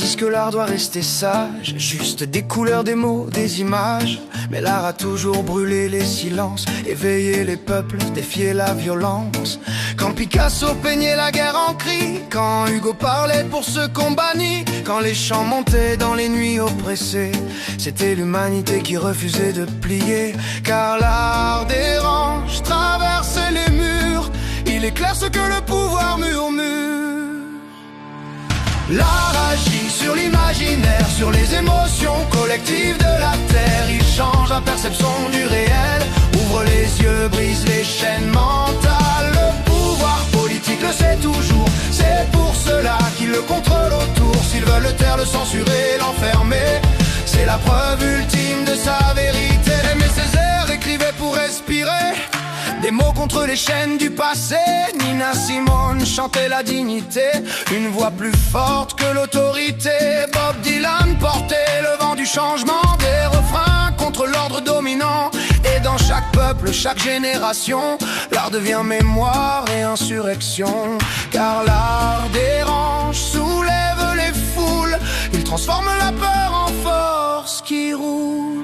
disent que l'art doit rester sage, juste des couleurs, des mots, des images. Mais l'art a toujours brûlé les silences, éveillé les peuples, défié la violence. Quand Picasso peignait la guerre en cris, quand Hugo parlait pour ceux qu'on bannit, quand les chants montaient dans les nuits oppressées, c'était l'humanité qui refusait de plier. Car l'art dérange, traverse les murs, il éclaire ce que le pouvoir murmure. L'art agit sur l'imaginaire, sur les émotions collectives de la terre. Il change la perception du réel, ouvre les yeux, brise les chaînes mentales. Le pouvoir politique le sait toujours, c'est pour cela qu'il le contrôle autour. S'ils veulent le taire, le censurer, l'enfermer, c'est la preuve ultime de sa vérité. Aimé Césaire écrivait pour respirer, des mots contre les chaînes du passé. Nina Simone chantait la dignité, une voix plus forte que l'autorité. Bob Dylan portait le vent du changement, des refrains contre l'ordre dominant. Et dans chaque peuple, chaque génération, l'art devient mémoire et insurrection. Car l'art dérange, soulève les foules, il transforme la peur en force qui roule.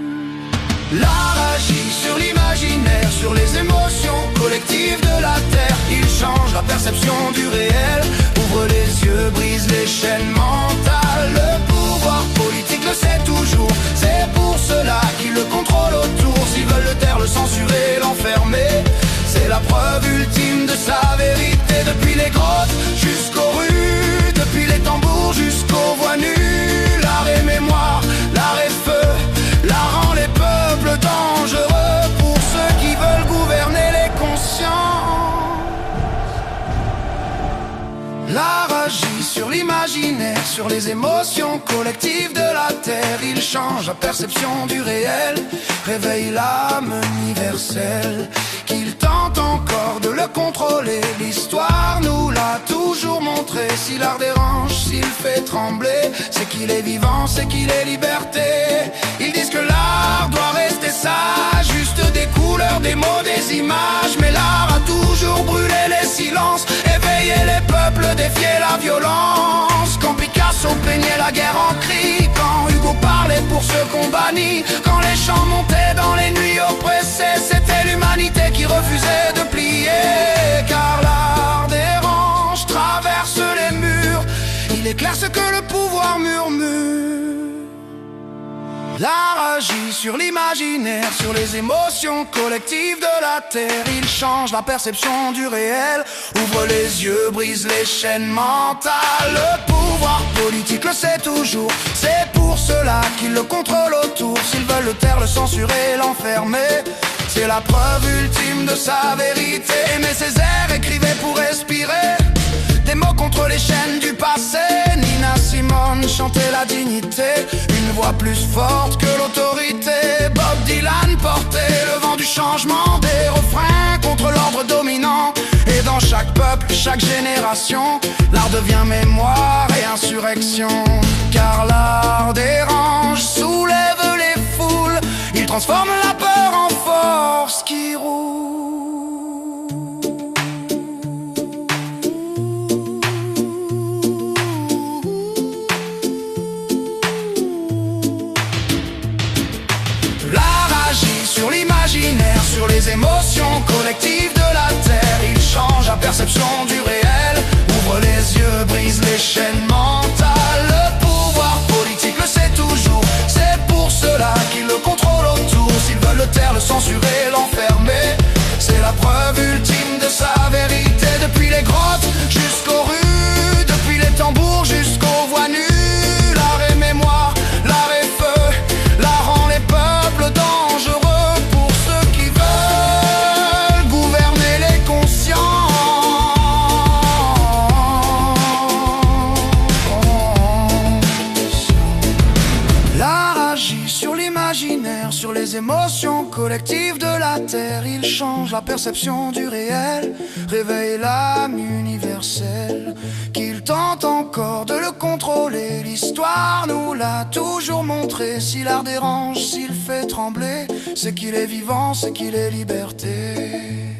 L'art agit sur l'imaginaire, sur les émotions collectives de la terre. Il change la perception du réel, ouvre les yeux, brise les chaînes mentales. Le pouvoir politique le sait toujours, c'est pour cela qu'il le contrôle autour. S'ils veulent le taire, le censurer, l'enfermer, c'est la preuve ultime de sa vérité. Depuis les grottes jusqu'aux rues, depuis les tambours jusqu'aux voix nues, l'art est mémoire, l'art est feu, l'art rend les peuples dangereux pour ceux qui veulent gouverner les consciences. L'art agit sur l'imaginaire, sur les émotions collectives de la terre. Il change la perception du réel, réveille l'âme universelle. Qu'il tente encore de le contrôler, l'histoire nous l'a toujours montré. Si l'art dérange, s'il fait trembler, c'est qu'il est vivant, c'est qu'il est liberté. Ils disent que l'art doit rester sage, juste des couleurs, des mots, des images. Mais l'art a toujours brûlé les silences, éveillé les peuples, défié la violence. Quand Picasso peignait la guerre en cris, quand Hugo parlait pour ceux qu'on bannit, quand les chants montaient dans les nuits oppressées, c'était l'humanité qui refusait de plier. Car l'art dérange, traverse les murs, il éclaire ce que le pouvoir murmure. L'art agit sur l'imaginaire, sur les émotions collectives de la terre. Il change la perception du réel, ouvre les yeux, brise les chaînes mentales. Le pouvoir politique le sait toujours, c'est pour cela qu'il le contrôle autour. S'ils veulent le taire, le censurer, l'enfermer, c'est la preuve ultime de sa vérité. Aimé Césaire écrivait pour respirer, des mots contre les chaînes du passé. Nina Simone chantait la dignité, une voix plus forte que l'autorité. Bob Dylan portait le vent du changement, des refrains contre l'ordre dominant. Et dans chaque peuple, chaque génération, l'art devient mémoire et insurrection. Car l'art dérange, soulève les foules, il transforme la peur en force qui roule. Sur l'imaginaire, sur les émotions collectives de la terre. Il change la perception du réel, ouvre les yeux, brise les chaînes mentales. Le pouvoir politique le sait toujours, c'est pour cela qu'il le contrôle autour. S'ils veulent le taire, le censurer, l'enfermer, c'est la preuve ultime de sa vérité. Depuis les grottes jusqu'aux rues, depuis les tambours jusqu'aux voix nues, l'art est mémoire, l'art est feu, l'art rend les peuples dangereux. Sur les émotions collectives de la terre, il change la perception du réel, réveille l'âme universelle. Qu'il tente encore de le contrôler, l'histoire nous l'a toujours montré. Si l'art dérange, s'il fait trembler, c'est qu'il est vivant, c'est qu'il est liberté.